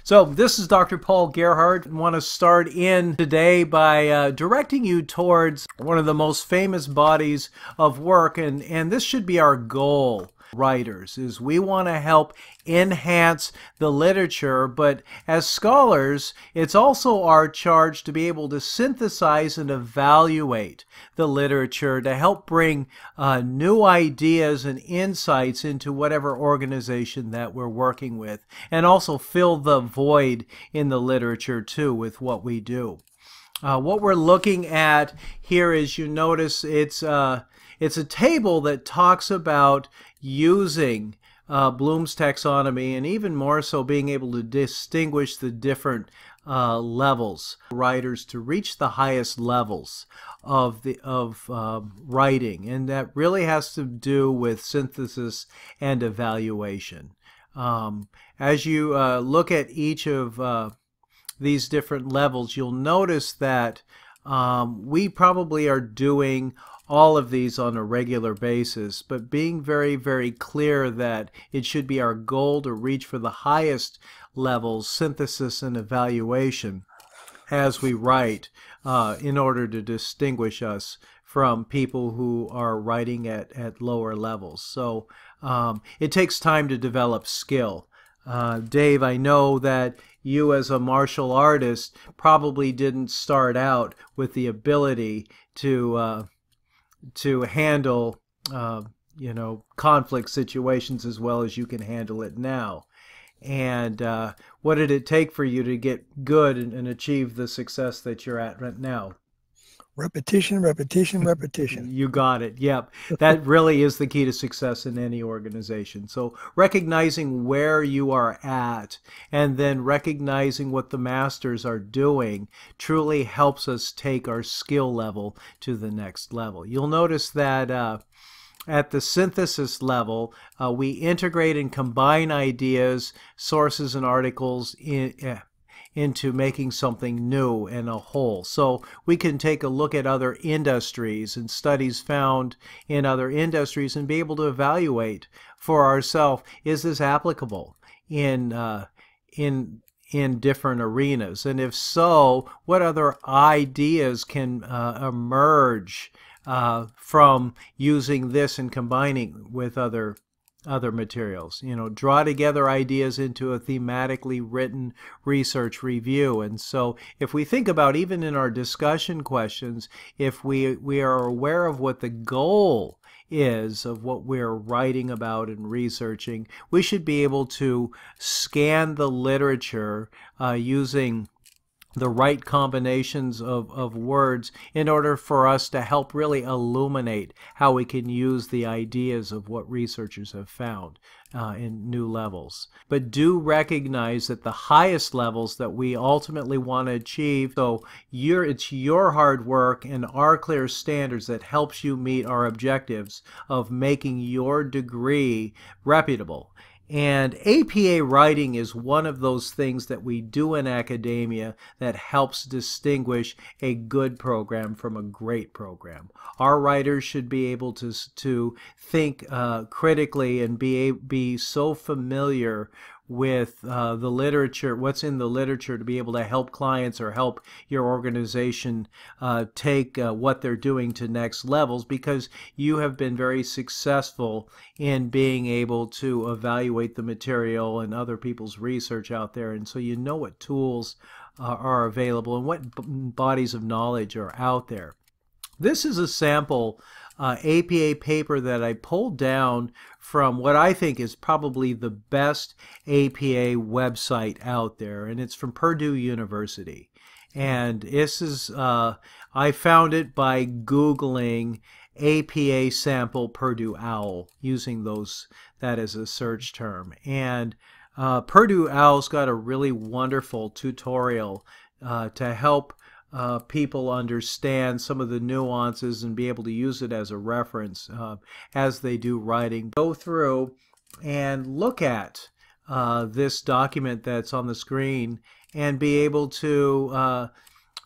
So this is Dr. Paul Gerhardt. I want to start in today by directing you towards one of the most famous bodies of work, and this should be our goal, writers, is we want to help enhance the literature, but as scholars, it's also our charge to be able to synthesize and evaluate the literature to help bring new ideas and insights into whatever organization that we're working with, and also fill the void in the literature too with what we do. What we're looking at here is, you notice it's a table that talks about using Bloom's taxonomy, and even more so being able to distinguish the different levels, writers to reach the highest levels of writing, and that really has to do with synthesis and evaluation. As you look at each of these different levels, you'll notice that we probably are doing all of these on a regular basis, but being very, very clear that it should be our goal to reach for the highest levels, synthesis and evaluation, as we write, in order to distinguish us from people who are writing at lower levels. So it takes time to develop skill. Dave, I know that you as a martial artist probably didn't start out with the ability to handle conflict situations as well as you can handle it now. And what did it take for you to get good and achieve the success that you're at right now? Repetition, repetition, repetition. You got it. Yep. That really is the key to success in any organization. So recognizing where you are at and then recognizing what the masters are doing truly helps us take our skill level to the next level. You'll notice that at the synthesis level, we integrate and combine ideas, sources, and articles into making something new and a whole. So we can take a look at other industries and studies found in other industries and be able to evaluate for ourselves, is this applicable in different arenas? And if so, what other ideas can emerge from using this and combining with other materials? Draw together ideas into a thematically written research review. And so if we think about, even in our discussion questions, if we are aware of what the goal is of what we're writing about and researching, we should be able to scan the literature using the right combinations of words in order for us to help really illuminate how we can use the ideas of what researchers have found in new levels. But do recognize that the highest levels that we ultimately want to achieve, so it's your hard work and our clear standards that helps you meet our objectives of making your degree reputable. And APA writing is one of those things that we do in academia that helps distinguish a good program from a great program. Our writers should be able to think critically and be so familiar with the literature, what's in the literature, to be able to help clients or help your organization take what they're doing to next levels, because you have been very successful in being able to evaluate the material and other people's research out there, and so you know what tools are available and what bodies of knowledge are out there. This is a sample APA paper that I pulled down from what I think is probably the best APA website out there, and it's from Purdue University. And this is, I found it by Googling APA sample Purdue OWL, using that as a search term. And Purdue OWL's got a really wonderful tutorial to help people understand some of the nuances and be able to use it as a reference as they do writing. Go through and look at this document that's on the screen and be able to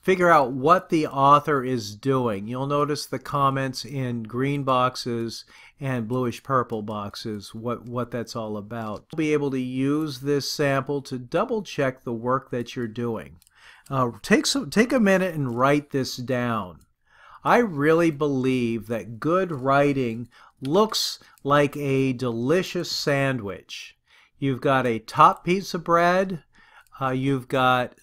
figure out what the author is doing. You'll notice the comments in green boxes and bluish purple boxes, what that's all about. You'll be able to use this sample to double check the work that you're doing. Take a minute and write this down. I really believe that good writing looks like a delicious sandwich. You've got a top piece of bread, you've got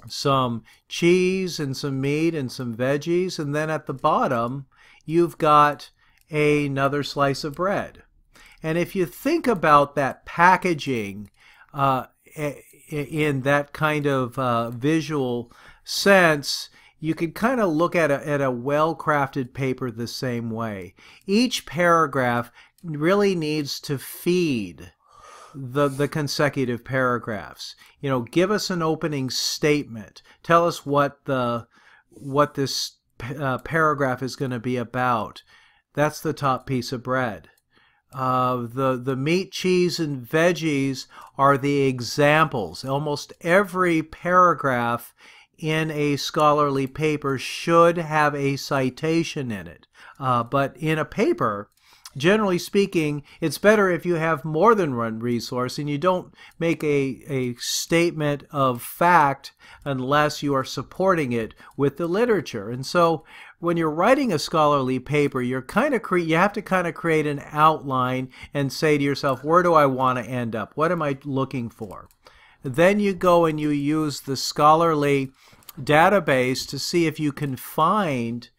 some cheese and some meat and some veggies, and then at the bottom you've got another slice of bread. And if you think about that packaging in that kind of visual sense, you could kind of look at a well-crafted paper the same way. Each paragraph really needs to feed the consecutive paragraphs. You know, give us an opening statement. Tell us what this paragraph is going to be about. That's the top piece of bread. The meat, cheese, and veggies are the examples. Almost every paragraph in a scholarly paper should have a citation in it. But in a paper, generally speaking, it's better if you have more than one resource and you don't make a statement of fact unless you are supporting it with the literature. And so when you're writing a scholarly paper, you have to kind of create an outline and say to yourself, where do I want to end up? What am I looking for? Then you go and you use the scholarly database to see if you can find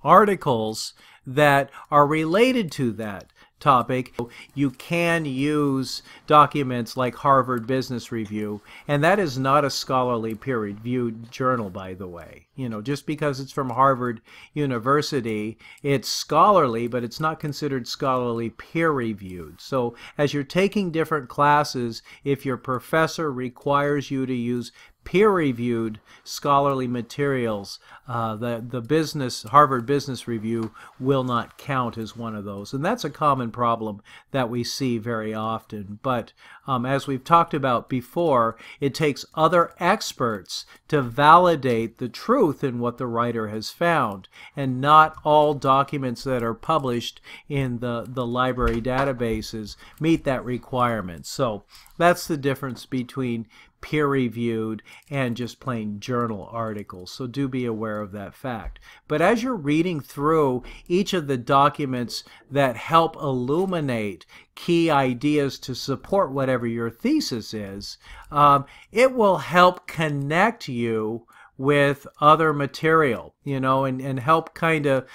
articles that are related to that topic. You can use documents like Harvard Business Review, and that is not a scholarly peer-reviewed journal, by the way. You know, just because it's from Harvard University, it's scholarly, but it's not considered scholarly peer-reviewed. So as you're taking different classes, if your professor requires you to use peer-reviewed scholarly materials, the Harvard Business Review will not count as one of those. And that's a common problem that we see very often. But as we've talked about before, it takes other experts to validate the truth in what the writer has found. And not all documents that are published in the library databases meet that requirement. So that's the difference between peer-reviewed and just plain journal articles. So do be aware of that fact. But as you're reading through each of the documents that help illuminate key ideas to support whatever your thesis is, it will help connect you with other material, you know, and help kind of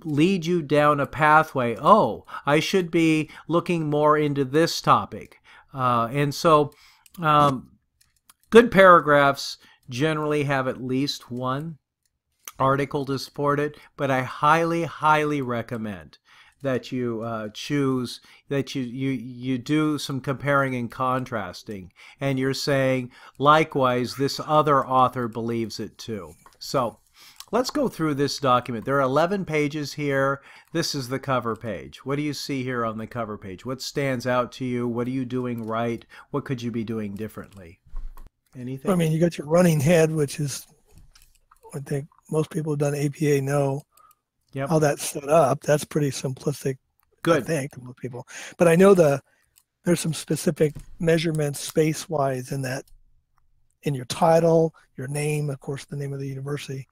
lead you down a pathway. Oh, I should be looking more into this topic. And so good paragraphs generally have at least one article to support it, but I highly, highly recommend that you you do some comparing and contrasting, and you're saying, likewise, this other author believes it too. So let's go through this document. There are 11 pages here. This is the cover page. What do you see here on the cover page? What stands out to you? What are you doing right? What could you be doing differently? Anything? I mean, you got your running head, which is, I think most people who've done APA know how that's set up. That's pretty simplistic, good, I think, to most people. But I know there's some specific measurements space-wise in that, in your title, your name, of course, the name of the university.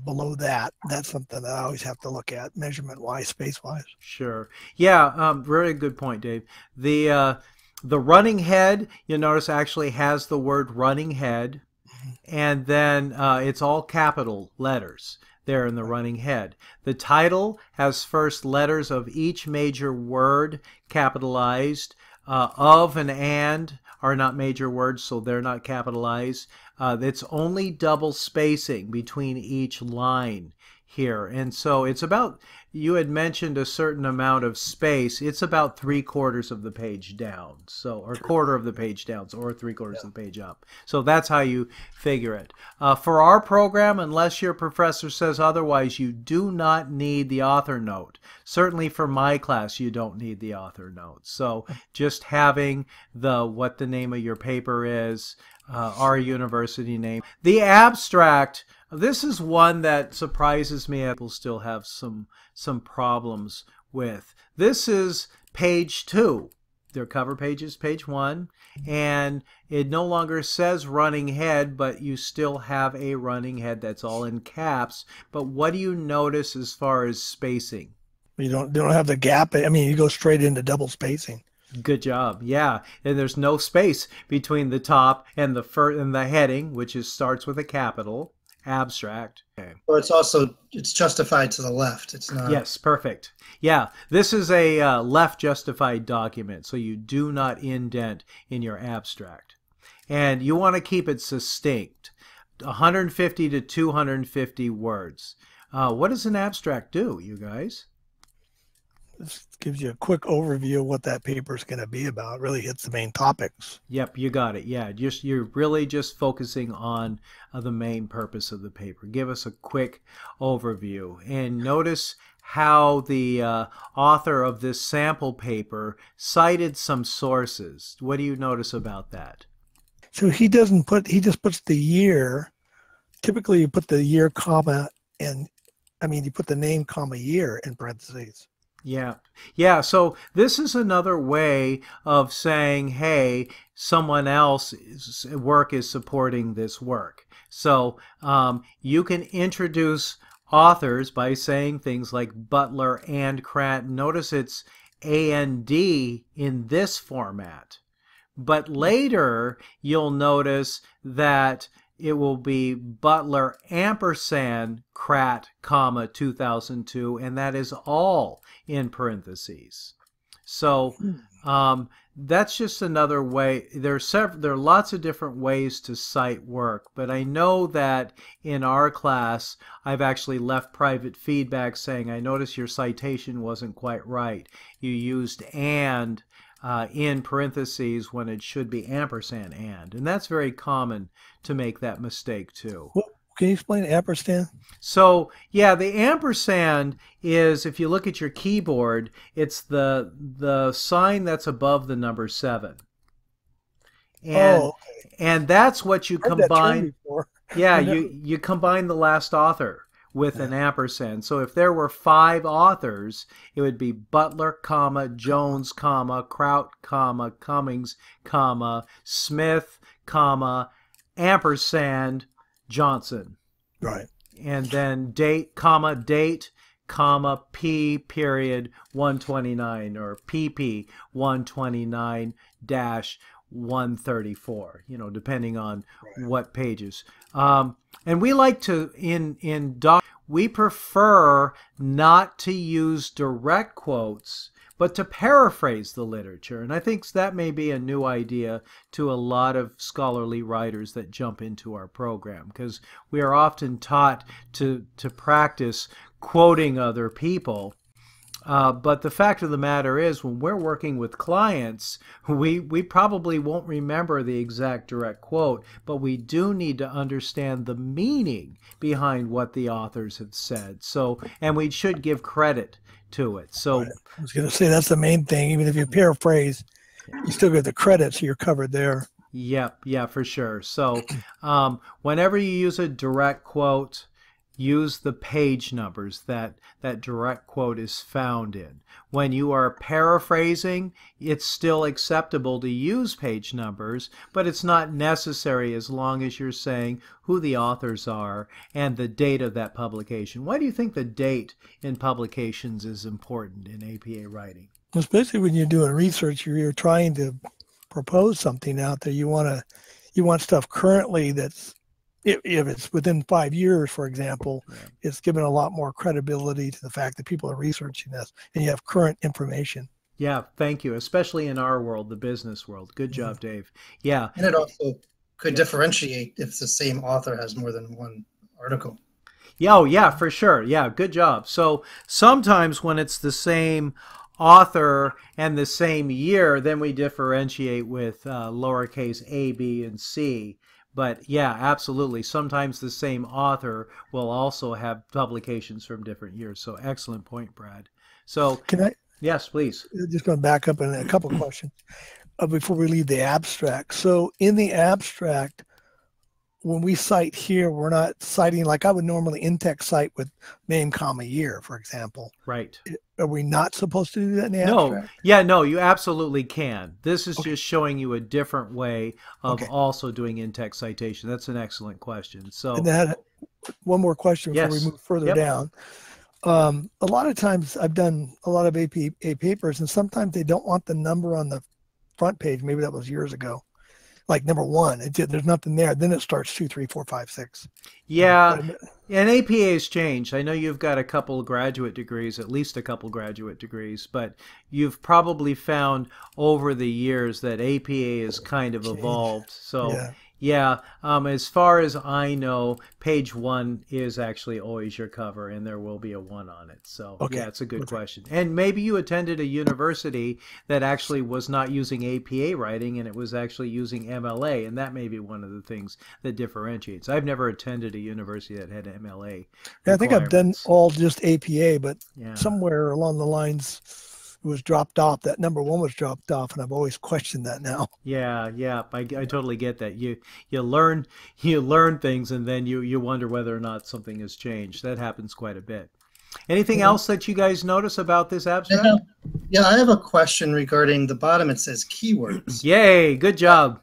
Below that, that's something that I always have to look at, measurement-wise, space-wise. Sure. Yeah, very good point, Dave. The running head, you notice, actually has the word running head, and then it's all capital letters there in the running head. The title has first letters of each major word capitalized. Of and are not major words, so they're not capitalized. It's only double spacing between each line here. And so it's about, you had mentioned a certain amount of space. It's about 3/4 of the page down, so, or quarter of the page down, so, or 3/4 of the page up. So that's how you figure it. For our program, unless your professor says otherwise, you do not need the author note. Certainly for my class, you don't need the author note. So just having what the name of your paper is, our university name. The abstract, this is one that surprises me. People still have some problems with. This is page 2. Their cover page is page 1, and it no longer says running head, but you still have a running head that's all in caps. But what do you notice as far as spacing? You don't have the gap. I mean, you go straight into double spacing. Good job. Yeah, and there's no space between the top and the heading, which starts with a capital, abstract. Okay. Or it's justified to the left. It's not. Yes, perfect. Yeah, this is a left justified document, so you do not indent in your abstract. And you want to keep it succinct, 150 to 250 words. What does an abstract do, you guys? This gives you a quick overview of what that paper is going to be about. It really hits the main topics. Yep, you got it. Yeah, you're really just focusing on the main purpose of the paper. Give us a quick overview. And notice how the author of this sample paper cited some sources. What do you notice about that? So he just puts the year. Typically you put the year, comma, and you put the name, comma, year in parentheses. Yeah. Yeah. So this is another way of saying, hey, someone else's work is supporting this work. So you can introduce authors by saying things like Butler and Cranton. Notice it's AND in this format. But later you'll notice that it will be Butler ampersand Crat, comma, 2002, and that is all in parentheses. So that's just another way. There are lots of different ways to cite work, but I know that in our class I've actually left private feedback saying, I noticed your citation wasn't quite right. You used and in parentheses when it should be ampersand and that's very common to make that mistake too. Well, can you explain ampersand? So yeah, the ampersand is, if you look at your keyboard, it's the sign that's above the number 7. And and that's what you combine. Yeah, you combine the last author with an ampersand. So if there were 5 authors, it would be Butler, comma, Jones, comma, Kraut, comma, Cummings, comma, Smith, comma, ampersand, Johnson. Right. And then date, comma, P period 129 or PP 129 dash 134, depending on what pages. And we like to, we prefer not to use direct quotes, but to paraphrase the literature. And I think that may be a new idea to a lot of scholarly writers that jump into our program, because we are often taught to practice quoting other people. But the fact of the matter is, when we're working with clients, we probably won't remember the exact direct quote, but we do need to understand the meaning behind what the authors have said. So, and we should give credit to it. So, I was going to say that's the main thing. Even if you paraphrase, you still get the credit, so you're covered there. Yep, yeah, for sure. So, whenever you use a direct quote, use the page numbers that direct quote is found in. When you are paraphrasing, it's still acceptable to use page numbers, but it's not necessary as long as you're saying who the authors are and the date of that publication. Why do you think the date in publications is important in APA writing? Especially when you're doing research, you're trying to propose something out there. You want stuff currently that's, if it's within 5 years, for example, it's given a lot more credibility to the fact that people are researching this and you have current information. Yeah, thank you. Especially in our world, the business world. Good job, Dave. Yeah. And it also could differentiate if the same author has more than one article. Yeah, oh, yeah, for sure. Yeah, good job. So sometimes when it's the same author and the same year, then we differentiate with lowercase a, b, and c. But yeah, absolutely. Sometimes the same author will also have publications from different years. So excellent point, Brad. So can I? Yes, please. Just going to back up in a couple of questions. before we leave the abstract. So in the abstract, when we cite here, we're not citing like I would normally in-text cite with name, comma, year, for example. Right. Are we not supposed to do that in the No, abstract? yeah, no, you absolutely can. This is Okay. just showing you a different way of Okay. also doing in-text citation. That's an excellent question. So, And then one more question before we yes. move further Yep. down. A lot of times I've done a lot of AP papers, and sometimes they don't want the number on the front page. Maybe that was years ago. Like number 1, there's nothing there. Then it starts 2, 3, 4, 5, 6. Yeah, and APA has changed. I know you've got a couple of graduate degrees, at least a couple graduate degrees, but you've probably found over the years that APA has kind of evolved. So, yeah, as far as I know, page 1 is actually always your cover, and there will be a 1 on it. So, yeah, it's a good question. And maybe you attended a university that actually was not using APA writing, and it was actually using MLA, and that may be one of the things that differentiates. I've never attended a university that had MLA. Yeah, I think I've done all just APA, but somewhere along the lines it was dropped off. That number 1 was dropped off, and I've always questioned that now. Yeah, I totally get that. You learn things, and then you wonder whether or not something has changed. That happens quite a bit. Anything else that you guys notice about this abstract? Yeah, I have a question regarding the bottom. It says keywords. Yay, good job.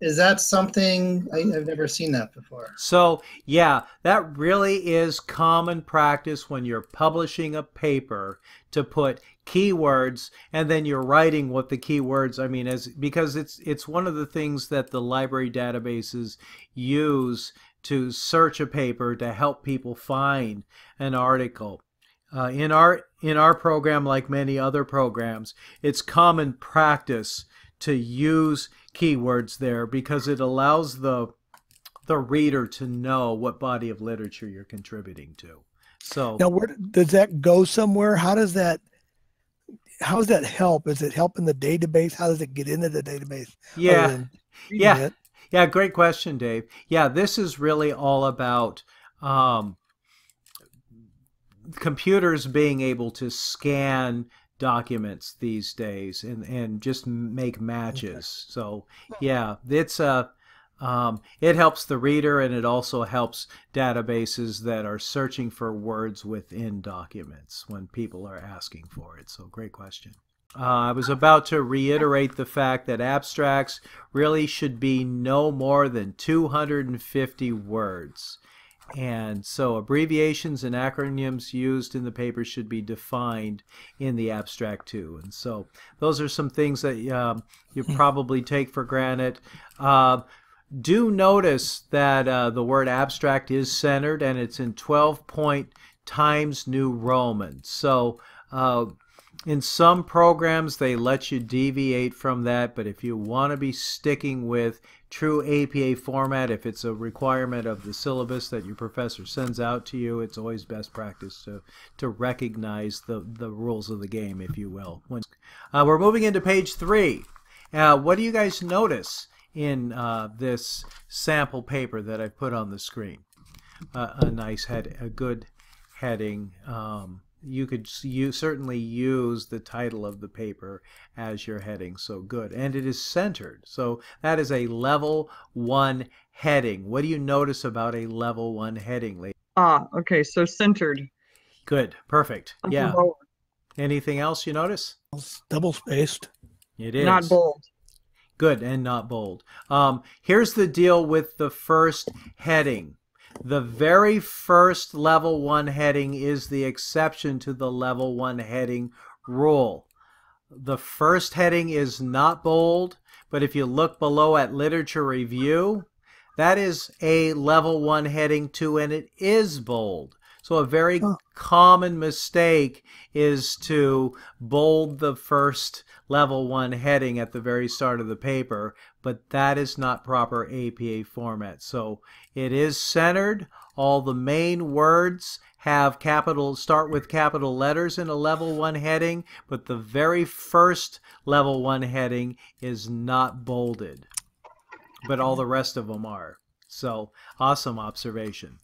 Is that something I've never seen that before? So, yeah, that really is common practice when you're publishing a paper to put keywords, and then you're writing what the keywords, because it's one of the things that the library databases use to search a paper to help people find an article. In our program, like many other programs, it's common practice to use keywords there because it allows the reader to know what body of literature you're contributing to. So now, where does that go somewhere? How does that help? Is it help in the database? How does it get into the database? Yeah, great question, Dave. Yeah, this is really all about computers being able to scan documents these days and just make matches. So yeah, it's it helps the reader, and it also helps databases that are searching for words within documents when people are asking for it. So great question. I was about to reiterate the fact that abstracts really should be no more than 250 words. And so abbreviations and acronyms used in the paper should be defined in the abstract too. And so those are some things that you probably take for granted. Do notice that the word abstract is centered, and it's in 12-point Times New Roman. So in some programs, they let you deviate from that, but if you want to be sticking with true APA format, if it's a requirement of the syllabus that your professor sends out to you, it's always best practice to recognize the rules of the game, if you will. We're moving into page 3. What do you guys notice in this sample paper that I put on the screen? A nice a good heading. You could certainly use the title of the paper as your heading. So good. And it is centered. So that is a level 1 heading. What do you notice about a level 1 heading, lady? Okay. So centered. Good. Perfect. Yeah. Bold. Anything else you notice? Double spaced. It is. Not bold. Good, and not bold. Here's the deal with the first heading. The very first level 1 heading is the exception to the level 1 heading rule. The first heading is not bold, but if you look below at literature review, that is a level 1 heading too, and it is bold. So a very common mistake is to bold the first level 1 heading at the very start of the paper, but that is not proper APA format. So it is centered. All the main words have start with capital letters in a level 1 heading, but the very first level 1 heading is not bolded, but all the rest of them are. So awesome observation.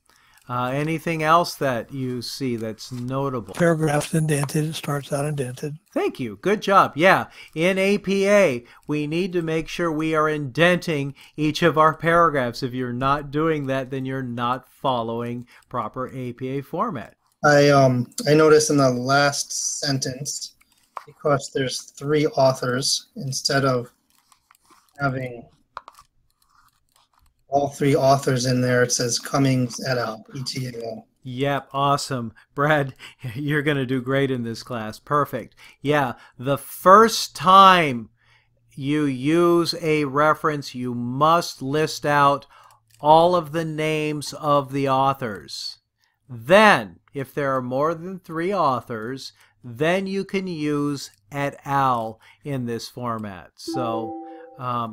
Anything else that you see that's notable? Paragraph's indented. It starts out indented. Thank you. Good job. Yeah, in APA, we need to make sure we are indenting each of our paragraphs. If you're not doing that, then you're not following proper APA format. I noticed in the last sentence, because there's 3 authors, instead of having all 3 authors in there, it says Cummings et al. ETAL. Yep, awesome. Brad, you're going to do great in this class. Perfect. Yeah, the first time you use a reference, you must list out all of the names of the authors. Then, if there are more than 3 authors, then you can use et al. In this format. So,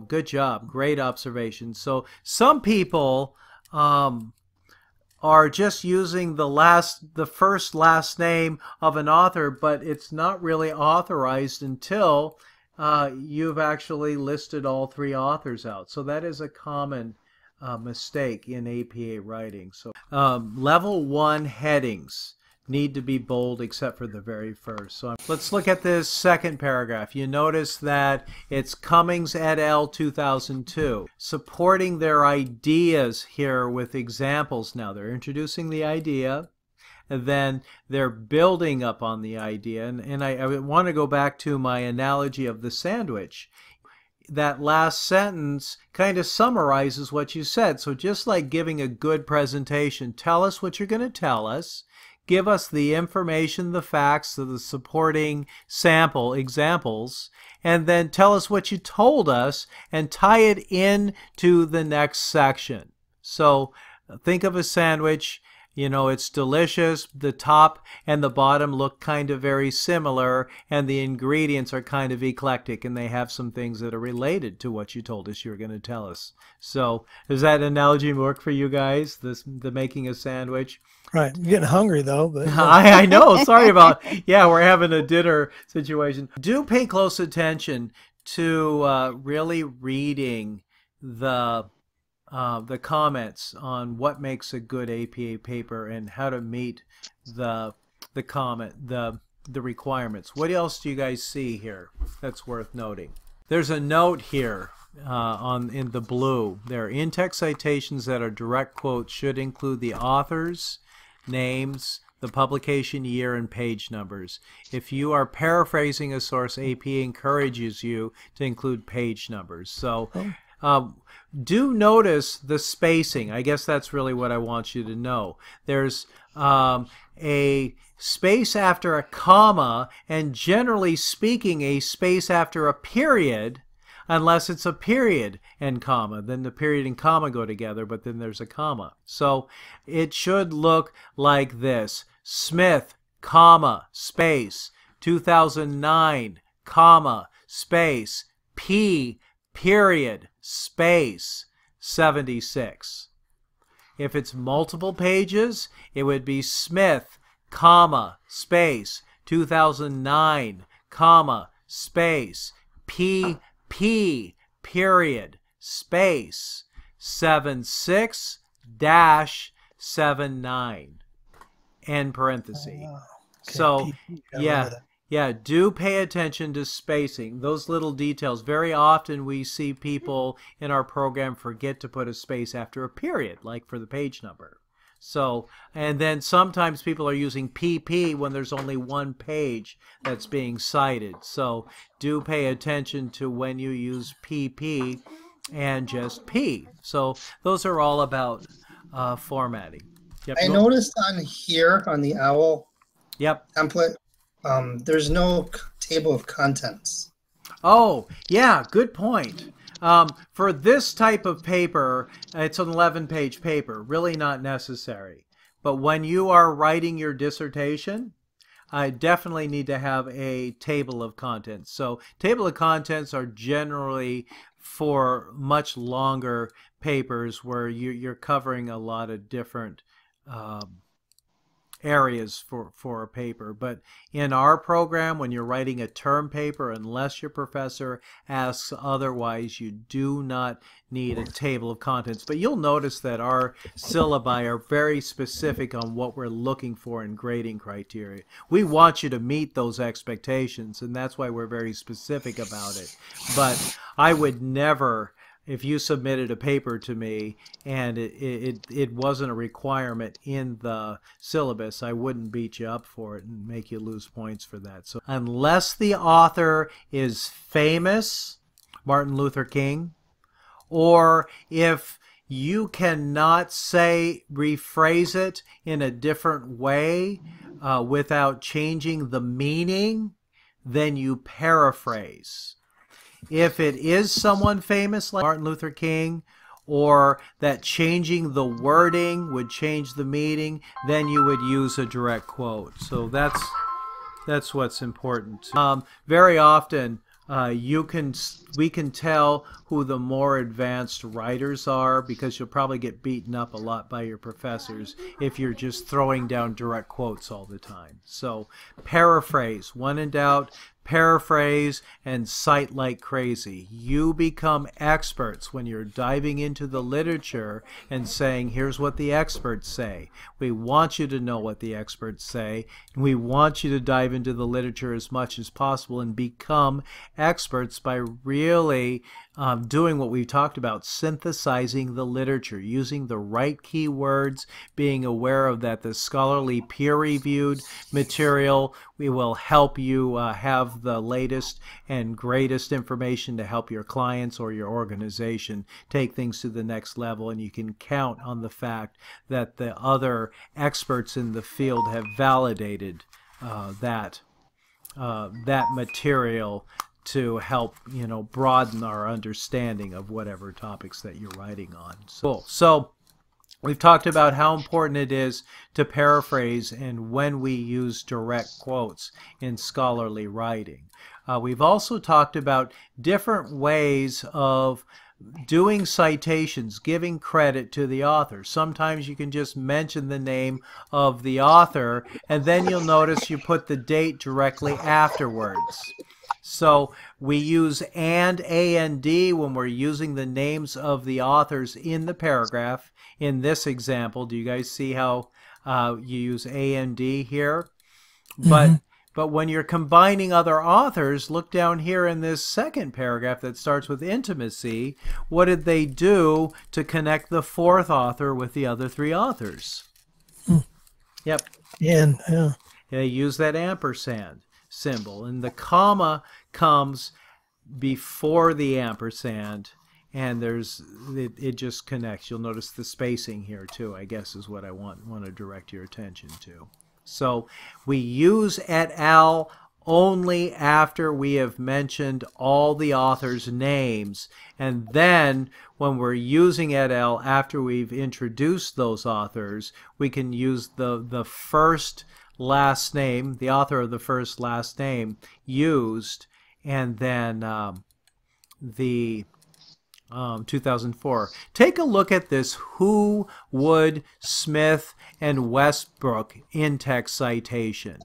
good job. Great observation. So, some people are just using the first last name of an author, but it's not really authorized until you've actually listed all 3 authors out. So that is a common mistake in APA writing. So level 1 headings need to be bold except for the very first. So let's look at this second paragraph. You notice that it's Cummings et al. 2002. Supporting their ideas here with examples now. They're introducing the idea, and then they're building up on the idea. And I want to go back to my analogy of the sandwich. That last sentence kind of summarizes what you said. So just like giving a good presentation, tell us what you're going to tell us. Give us the information, the facts, the supporting sample examples, and then tell us what you told us and tie it in to the next section. So think of a sandwich. You know, it's delicious. The top and the bottom look kind of very similar, and the ingredients are kind of eclectic, and they have some things that are related to what you told us you were going to tell us. So does that analogy work for you guys, the making a sandwich? Right. I'm getting hungry, though. But I know. Sorry about, yeah, we're having a dinner situation. Do pay close attention to really reading the comments on what makes a good APA paper and how to meet the requirements. What else do you guys see here that's worth noting? There's a note here in the blue. There are in-text citations that are direct quotes should include the authors, names, the publication year, and page numbers. If you are paraphrasing a source, APA encourages you to include page numbers. So do notice the spacing. I guess that's really what I want you to know. There's a space after a comma, and generally speaking, a space after a period, unless it's a period and comma. Then the period and comma go together, but then there's a comma. So it should look like this. Smith, comma, space, 2009, comma, space, P, period, space, 76. If it's multiple pages, it would be Smith, comma, space, 2009, comma, space, P, period, space, 76-79, end parenthesis. okay. So, yeah, do pay attention to spacing. Those little details. Very often we see people in our program forget to put a space after a period, like for the page number. So, and then sometimes people are using PP when there's only one page that's being cited. So do pay attention to when you use PP and just P. So those are all about formatting. Yep. I noticed on here, on the OWL template, there's no table of contents. Oh, yeah, good point. For this type of paper, it's an 11-page paper, really not necessary. But when you are writing your dissertation, I definitely need to have a table of contents. So table of contents are generally for much longer papers where you're covering a lot of different areas for a paper. But in our program, when you're writing a term paper, unless your professor asks otherwise, you do not need a table of contents. But you'll notice that our syllabi are very specific on what we're looking for in grading criteria. We want you to meet those expectations, and that's why we're very specific about it. But I would never, if you submitted a paper to me and it wasn't a requirement in the syllabus, I wouldn't beat you up for it and make you lose points for that. So unless the author is famous, Martin Luther King, or if you cannot rephrase it in a different way without changing the meaning, then you paraphrase. If it is someone famous like Martin Luther King, or that changing the wording would change the meaning, then you would use a direct quote. So that's what's important. Very often we can tell who the more advanced writers are, because you'll probably get beaten up a lot by your professors if you're just throwing down direct quotes all the time. So paraphrase. When in doubt, paraphrase and cite like crazy. You become experts when you're diving into the literature and saying, here's what the experts say. We want you to know what the experts say. We want you to dive into the literature as much as possible and become experts by really doing what we've talked about, synthesizing the literature, using the right keywords, being aware of that the scholarly peer-reviewed material will help you have the latest and greatest information to help your clients or your organization take things to the next level. And you can count on the fact that the other experts in the field have validated that material to help, broaden our understanding of whatever topics that you're writing on. So we've talked about how important it is to paraphrase and when we use direct quotes in scholarly writing. We've also talked about different ways of doing citations, giving credit to the author. Sometimes you can just mention the name of the author, and then you'll notice you put the date directly afterwards. So we use and when we're using the names of the authors in the paragraph. In this example, do you guys see how you use and here? But when you're combining other authors, look down here in this second paragraph that starts with intimacy. What did they do to connect the fourth author with the other three authors? Yep. Yeah. They use that ampersand symbol, and the comma comes before the ampersand, and it just connects. You'll notice the spacing here too, I guess, is what I want to direct your attention to. So we use et al. Only after we have mentioned all the authors' names, and then when we're using et al. After we've introduced those authors, we can use the first last name, the author of the first last name used, and then the 2004. Take a look at this Who, Wood, Smith, and Westbrook in-text citation.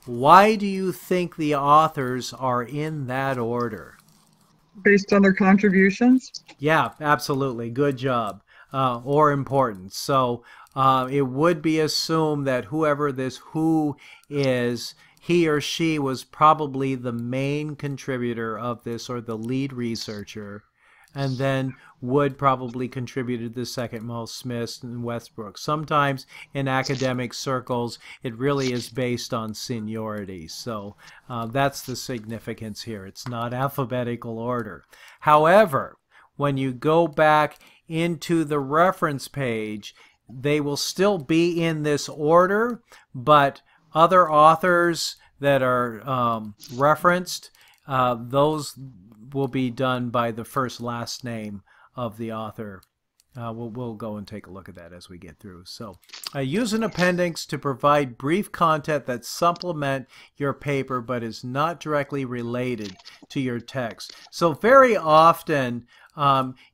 Why do you think the authors are in that order? Based on their contributions? Yeah, absolutely. Good job. Or importance. So it would be assumed that whoever this who is, he or she was probably the main contributor of this, or the lead researcher. And then Wood probably contributed the second most, Smith and Westbrook. Sometimes in academic circles, it really is based on seniority. So that's the significance here. It's not alphabetical order. However, when you go back into the reference page, they will still be in this order, but other authors that are referenced, those will be done by the first last name of the author. We'll go and take a look at that as we get through. So use an appendix to provide brief content that supplement your paper but is not directly related to your text. So very often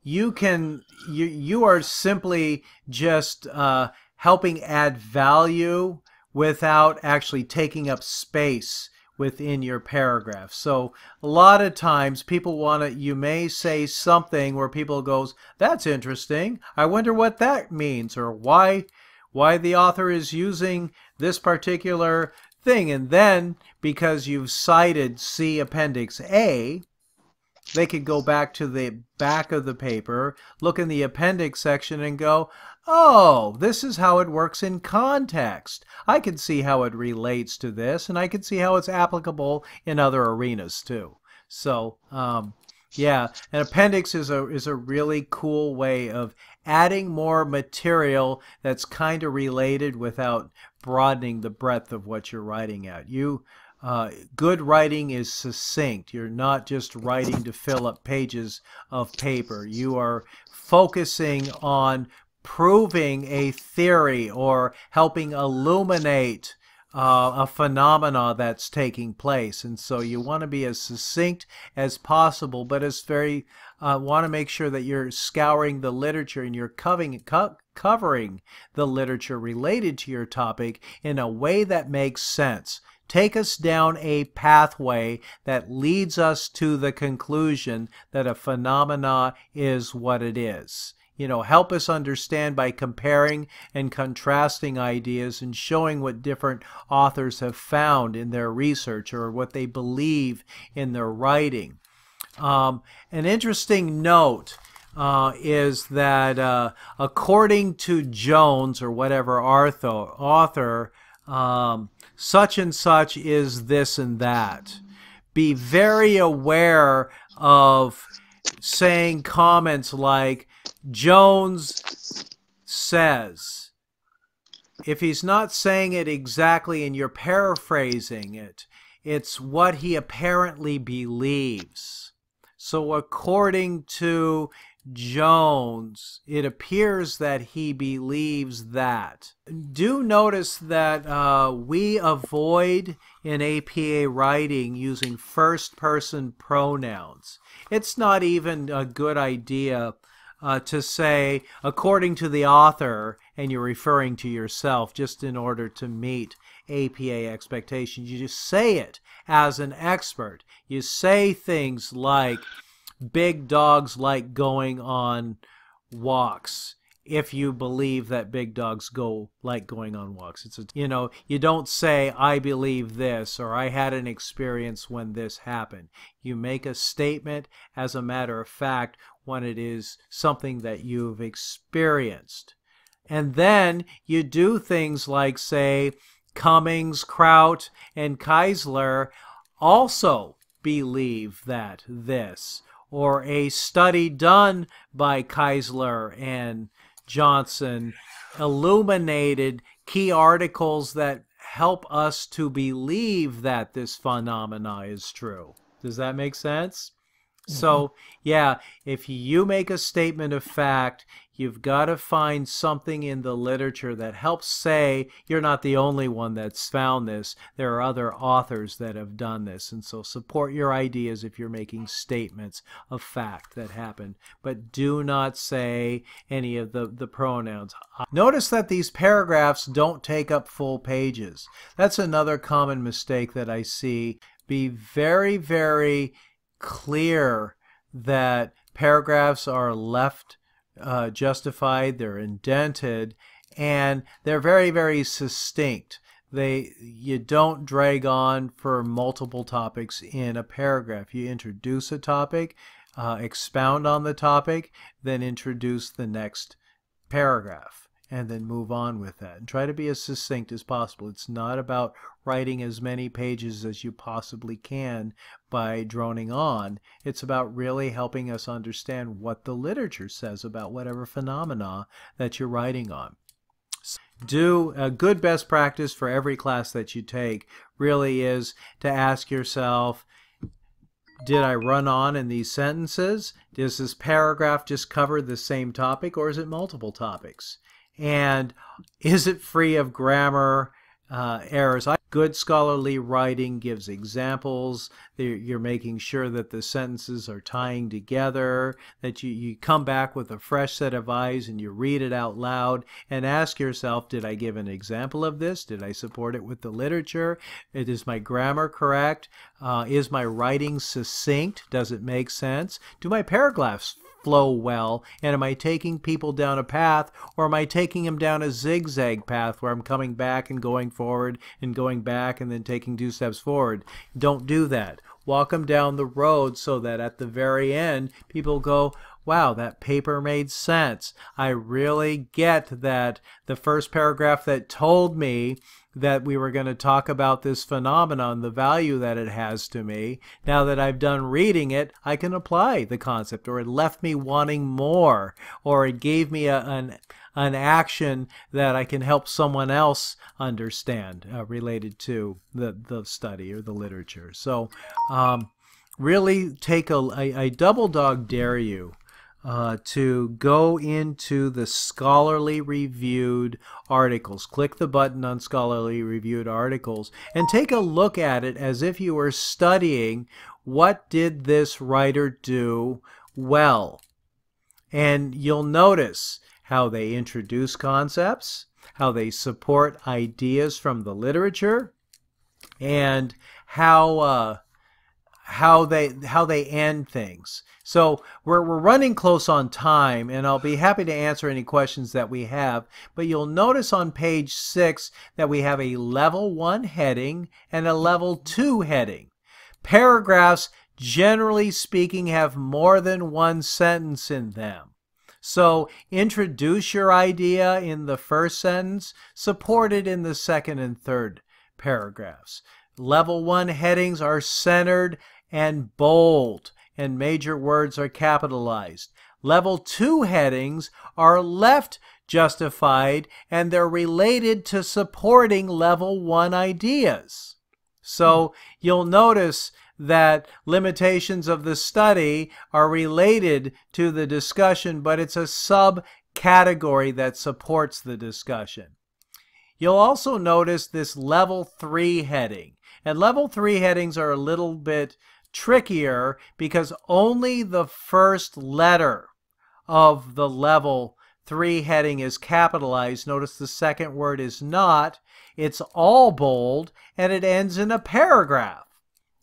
you are simply just helping add value without actually taking up space within your paragraph. So a lot of times people want to, you may say something where people goes, that's interesting, I wonder what that means, or why the author is using this particular thing. And then because you've cited see Appendix A, they could go back to the back of the paper, look in the appendix section and go, oh, this is how it works in context. I can see how it relates to this, and I can see how it's applicable in other arenas too. So, yeah, an appendix is a really cool way of adding more material that's kind of related without broadening the breadth of what you're writing at. Good writing is succinct. You're not just writing to fill up pages of paper. You are focusing on proving a theory or helping illuminate a phenomena that's taking place. And so you want to be as succinct as possible, but it's very want to make sure that you're scouring the literature and you're covering the literature related to your topic in a way that makes sense. Take us down a pathway that leads us to the conclusion that a phenomena is what it is. You know, help us understand by comparing and contrasting ideas and showing what different authors have found in their research or what they believe in their writing. An interesting note is that according to Jones or whatever author, such and such is this and that. Be very aware of saying comments like Jones says. If he's not saying it exactly and you're paraphrasing it, it's what he apparently believes. So according to Jones, it appears that he believes that. Do notice that we avoid in APA writing using first-person pronouns. It's not even a good idea to say, according to the author, and you're referring to yourself just in order to meet APA expectations. You just say it as an expert. You say things like, big dogs like going on walks. If you believe that big dogs like going on walks, you don't say I believe this or I had an experience when this happened. You make a statement as a matter of fact when it is something that you've experienced. And then you do things like say Cummings, Kraut, and Keisler also believe that this, or a study done by Keisler and Johnson illuminated key articles that help us to believe that this phenomena is true. Does that make sense? Mm-hmm. So, yeah, if you make a statement of fact, you've got to find something in the literature that helps say you're not the only one that's found this. There are other authors that have done this. And so support your ideas if you're making statements of fact that happened. But do not say any of the pronouns. Notice that these paragraphs don't take up full pages. That's another common mistake that I see. Be very, very clear that paragraphs are left justified, they're indented, and they're very, very succinct. You don't drag on for multiple topics in a paragraph. You introduce a topic, expound on the topic, then introduce the next paragraph, and then move on with that. And try to be as succinct as possible. It's not about writing as many pages as you possibly can by droning on. It's about really helping us understand what the literature says about whatever phenomena that you're writing on. Do a good best practice for every class that you take really is to ask yourself, did I run on in these sentences? Does this paragraph just cover the same topic, or is it multiple topics? And is it free of grammar errors? Good scholarly writing gives examples. You're making sure that the sentences are tying together, that you come back with a fresh set of eyes and you read it out loud and ask yourself, did I give an example of this? Did I support it with the literature? Is my grammar correct? Is my writing succinct? Does it make sense? Do my paragraphs flow well, and am I taking people down a path, or am I taking them down a zigzag path where I'm coming back and going forward and going back and then taking 2 steps forward? Don't do that. Walk them down the road so that at the very end people go, wow, that paper made sense. I really get that the first paragraph that told me that we were going to talk about this phenomenon, the value that it has to me. Now that I've done reading it, I can apply the concept, or it left me wanting more, or it gave me an action that I can help someone else understand related to the study or the literature. So really take I double dog dare you to go into the scholarly reviewed articles. Click the button on scholarly reviewed articles and take a look at it as if you were studying what did this writer do well. And you'll notice how they introduce concepts, how they support ideas from the literature, and how they end things. So we're running close on time, and I'll be happy to answer any questions that we have, but you'll notice on page 6 that we have a level 1 heading and a level 2 heading. Paragraphs, generally speaking, have more than one sentence in them. So introduce your idea in the first sentence, support it in the second and third paragraphs. Level 1 headings are centered and bold, and major words are capitalized. Level 2 headings are left justified, and they're related to supporting level 1 ideas. So you'll notice that limitations of the study are related to the discussion, but it's a subcategory that supports the discussion. You'll also notice this level 3 heading. And level 3 headings are a little bit trickier because only the first letter of the level 3 heading is capitalized. Notice the second word is not. It's all bold, and it ends in a paragraph.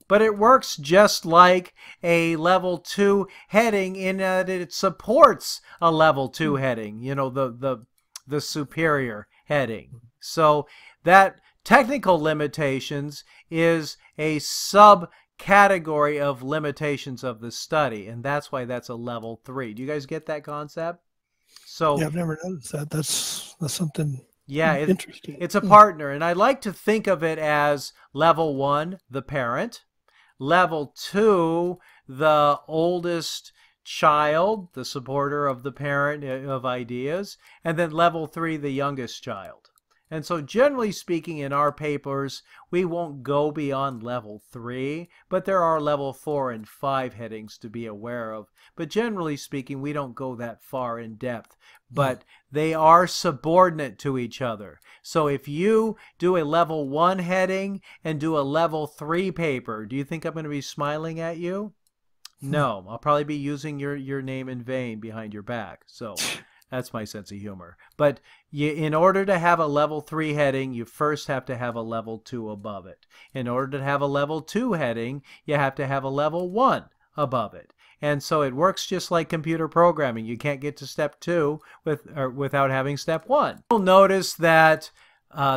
But it works just like a level 2 heading in that it supports a level 2 heading, you know, the superior heading. So that technical limitations is a subcategory of limitations of the study, and that's why that's a level 3. Do you guys get that concept? So yeah, I've never noticed that. That's something interesting. It's a partner, and I like to think of it as level 1, the parent, level 2, the oldest child, the supporter of the parent of ideas, and then level 3, the youngest child. And so generally speaking, in our papers, we won't go beyond level 3, but there are level 4 and 5 headings to be aware of. But generally speaking, we don't go that far in depth, but they are subordinate to each other. So if you do a level 1 heading and do a level 3 paper, do you think I'm going to be smiling at you? No, I'll probably be using your name in vain behind your back. So that's my sense of humor. But in order to have a level 3 heading, you first have to have a level 2 above it. In order to have a level 2 heading, you have to have a level 1 above it. And so it works just like computer programming. You can't get to step 2 without having step 1. You'll notice that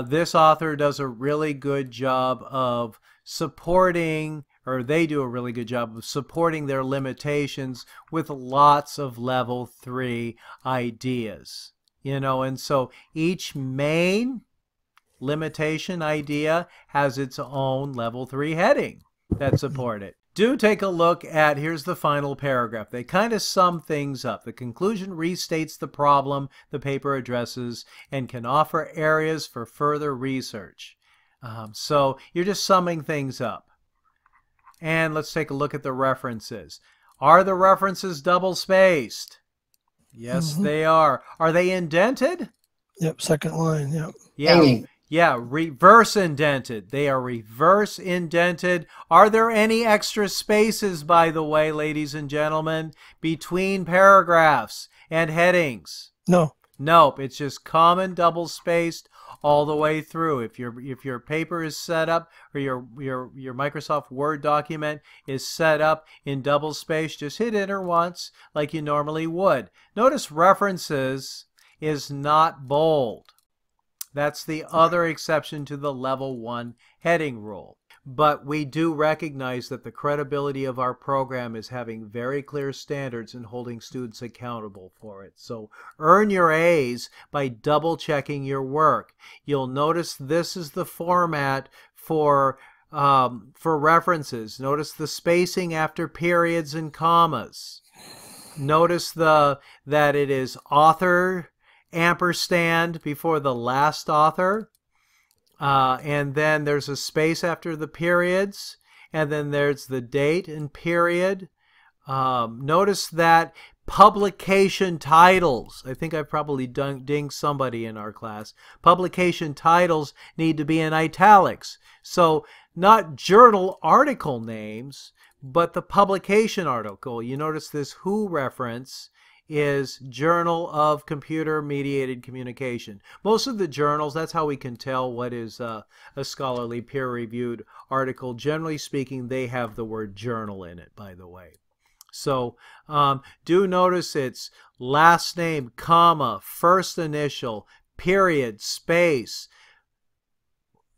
this author does a really good job of supporting, or they do a really good job of supporting their limitations with lots of level 3 ideas. You know, and so each main limitation idea has its own level 3 heading that support it. Do take a look at, here's the final paragraph. They kind of sum things up. The conclusion restates the problem the paper addresses and can offer areas for further research. So you're just summing things up. And let's take a look at the references. Are the references double-spaced? Yes, they are. Are they indented? Yep, second line, yep. Yeah. Hanging. Yeah, reverse indented. They are reverse indented. Are there any extra spaces, by the way, ladies and gentlemen, between paragraphs and headings? No. Nope, it's just common double spaced all the way through. If your paper is set up, or your Microsoft Word document is set up in double space, just hit enter once like you normally would. Notice references is not bold. That's the other exception to the level 1 heading rule. But we do recognize that the credibility of our program is having very clear standards and holding students accountable for it. So earn your A's by double checking your work. You'll notice this is the format for references. Notice the spacing after periods and commas. Notice that it is author ampersand before the last author, and then there's a space after the periods, and then there's the date and period. Notice that publication titles, I think I've probably dinged somebody in our class, publication titles need to be in italics. So not journal article names, but the publication article. You notice this WHO reference is Journal of Computer Mediated Communication. Most of the journals, that's how we can tell what is a scholarly peer-reviewed article. Generally speaking, they have the word journal in it, by the way. So do notice it's last name, comma, first initial, period, space,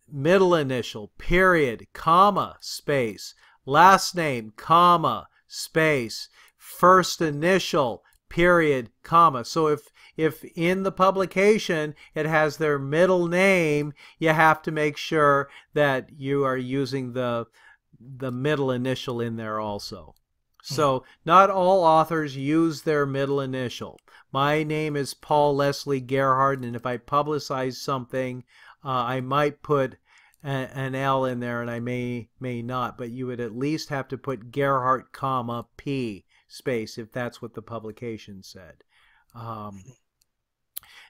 middle initial, period, comma, space, last name, comma, space, first initial, period, comma. So if in the publication it has their middle name, you have to make sure that you are using the middle initial in there also. So not all authors use their middle initial. My name is Paul Leslie Gerhardt, and if I publicize something, I might put an L in there, and I may not, but you would at least have to put Gerhardt, comma, P, space, if that's what the publication said.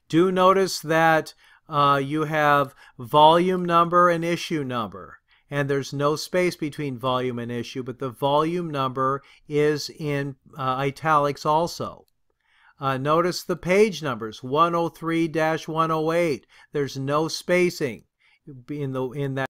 Do notice that you have volume number and issue number, and there's no space between volume and issue, but the volume number is in italics also. Notice the page numbers, 103-108. There's no spacing in that